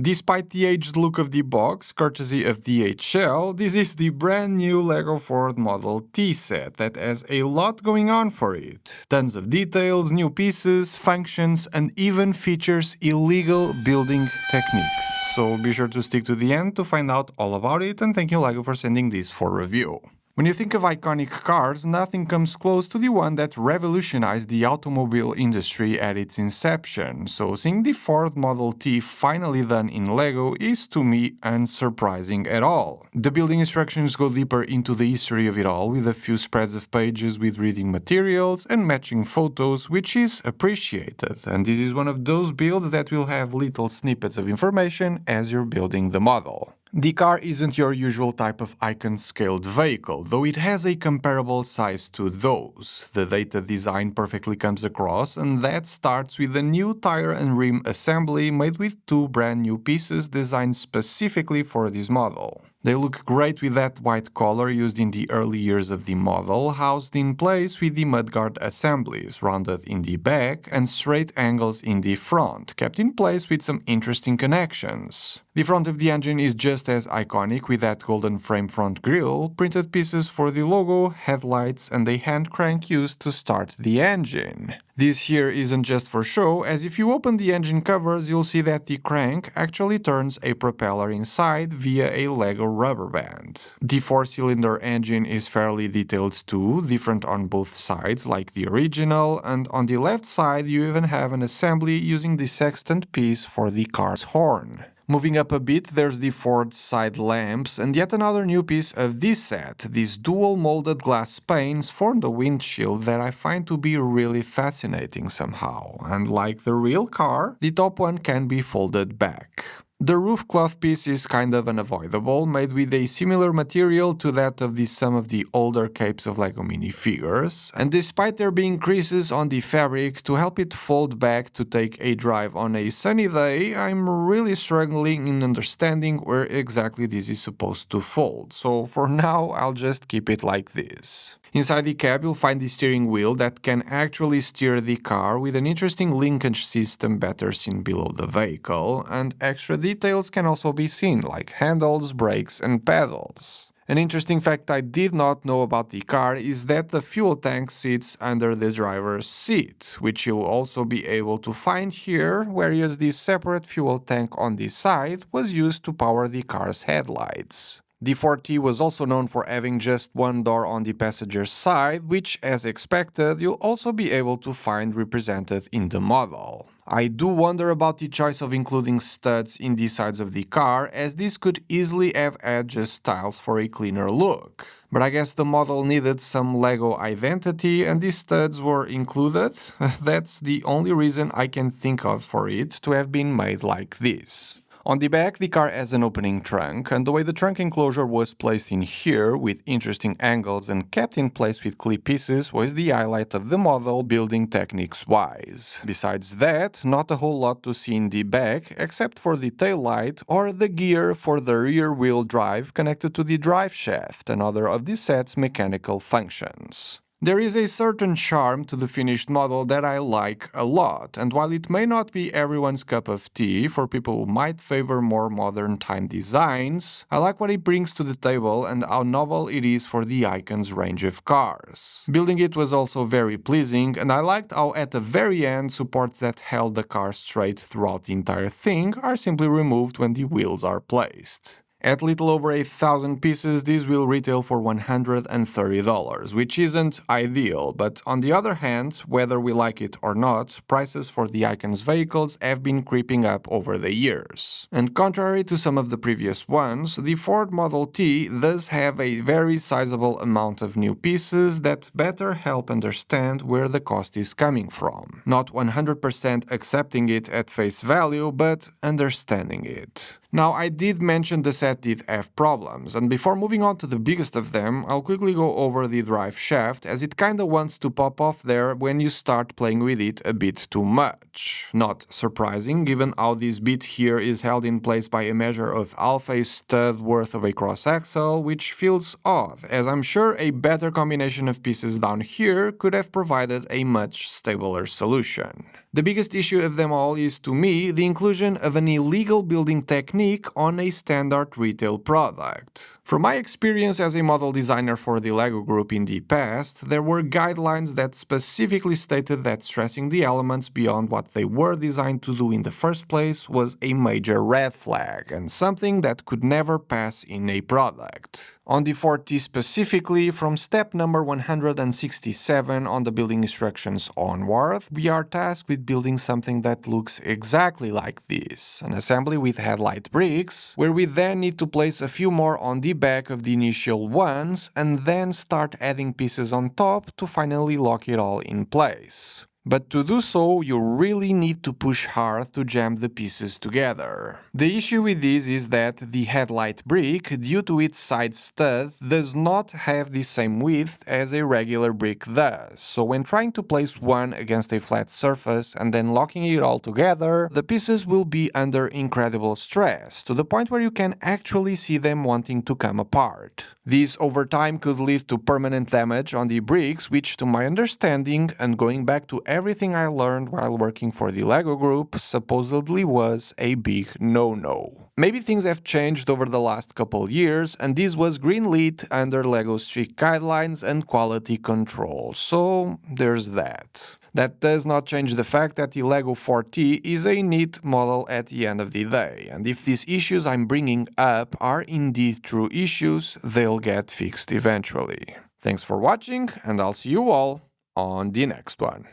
Despite the aged look of the box, courtesy of DHL, this is the brand new LEGO Ford Model T set that has a lot going on for it. Tons of details, new pieces, functions, and even features illegal building techniques. So be sure to stick to the end to find out all about it, and thank you LEGO for sending this for review. When you think of iconic cars, nothing comes close to the one that revolutionized the automobile industry at its inception, so seeing the Ford Model T finally done in LEGO is to me unsurprising at all. The building instructions go deeper into the history of it all, with a few spreads of pages with reading materials and matching photos, which is appreciated, and this is one of those builds that will have little snippets of information as you're building the model. The car isn't your usual type of icon-scaled vehicle, though it has a comparable size to those. The dated design perfectly comes across, and that starts with a new tire and rim assembly made with two brand new pieces designed specifically for this model. They look great with that white color used in the early years of the model, housed in place with the mudguard assemblies, rounded in the back and straight angles in the front, kept in place with some interesting connections. The front of the engine is just as iconic, with that golden frame front grille, printed pieces for the logo, headlights, and a hand crank used to start the engine. This here isn't just for show, as if you open the engine covers, you'll see that the crank actually turns a propeller inside via a LEGO rubber band. The 4-cylinder engine is fairly detailed too, different on both sides like the original, and on the left side you even have an assembly using the sextant piece for the car's horn. Moving up a bit, there's the Ford side lamps, and yet another new piece of this set. These dual molded glass panes form the windshield that I find to be really fascinating somehow, and like the real car, the top one can be folded back. The roof cloth piece is kind of unavoidable, made with a similar material to that of some of the older capes of LEGO minifigures, and despite there being creases on the fabric to help it fold back to take a drive on a sunny day, I'm really struggling in understanding where exactly this is supposed to fold, so for now I'll just keep it like this. Inside the cab you'll find the steering wheel that can actually steer the car, with an interesting linkage system better seen below the vehicle, and extra details can also be seen, like handles, brakes and pedals. An interesting fact I did not know about the car is that the fuel tank sits under the driver's seat, which you'll also be able to find here, whereas the separate fuel tank on this side was used to power the car's headlights. The 4T was also known for having just one door on the passenger side, which, as expected, you'll also be able to find represented in the model. I do wonder about the choice of including studs in the sides of the car, as this could easily have added styles for a cleaner look. But I guess the model needed some LEGO identity and these studs were included. That's the only reason I can think of for it to have been made like this. On the back, the car has an opening trunk, and the way the trunk enclosure was placed in here, with interesting angles and kept in place with clip pieces, was the highlight of the model building techniques-wise. Besides that, not a whole lot to see in the back, except for the taillight or the gear for the rear-wheel drive connected to the drive shaft, another of the set's mechanical functions. There is a certain charm to the finished model that I like a lot, and while it may not be everyone's cup of tea for people who might favor more modern time designs, I like what it brings to the table and how novel it is for the Icon's range of cars. Building it was also very pleasing, and I liked how at the very end supports that held the car straight throughout the entire thing are simply removed when the wheels are placed. At little over 1,000 pieces, these will retail for $130, which isn't ideal, but on the other hand, whether we like it or not, prices for the Icon's vehicles have been creeping up over the years. And contrary to some of the previous ones, the Ford Model T does have a very sizable amount of new pieces that better help understand where the cost is coming from. Not 100% accepting it at face value, but understanding it. Now, I did mention the set did have problems, and before moving on to the biggest of them, I'll quickly go over the drive shaft, as it kinda wants to pop off there when you start playing with it a bit too much. Not surprising, given how this bit here is held in place by a measure of half a stud worth of a cross axle, which feels odd, as I'm sure a better combination of pieces down here could have provided a much stabler solution. The biggest issue of them all is, to me, the inclusion of an illegal building technique on a standard retail product. From my experience as a model designer for the LEGO Group in the past, there were guidelines that specifically stated that stressing the elements beyond what they were designed to do in the first place was a major red flag and something that could never pass in a product. On the 4T specifically, from step number 167 on the building instructions onward, we are tasked with building something that looks exactly like this, an assembly with headlight bricks, where we then need to place a few more on the back of the initial ones and then start adding pieces on top to finally lock it all in place. But to do so, you really need to push hard to jam the pieces together. The issue with this is that the headlight brick, due to its side stud, does not have the same width as a regular brick does, so when trying to place one against a flat surface and then locking it all together, the pieces will be under incredible stress, to the point where you can actually see them wanting to come apart. This over time could lead to permanent damage on the bricks, which to my understanding, and going back to everything I learned while working for the LEGO Group, supposedly was a big no-no. Maybe things have changed over the last couple years, and this was greenlit under LEGO's strict guidelines and quality control, so there's that. That does not change the fact that the LEGO 4T is a neat model at the end of the day, and if these issues I'm bringing up are indeed true issues, they'll get fixed eventually. Thanks for watching, and I'll see you all on the next one.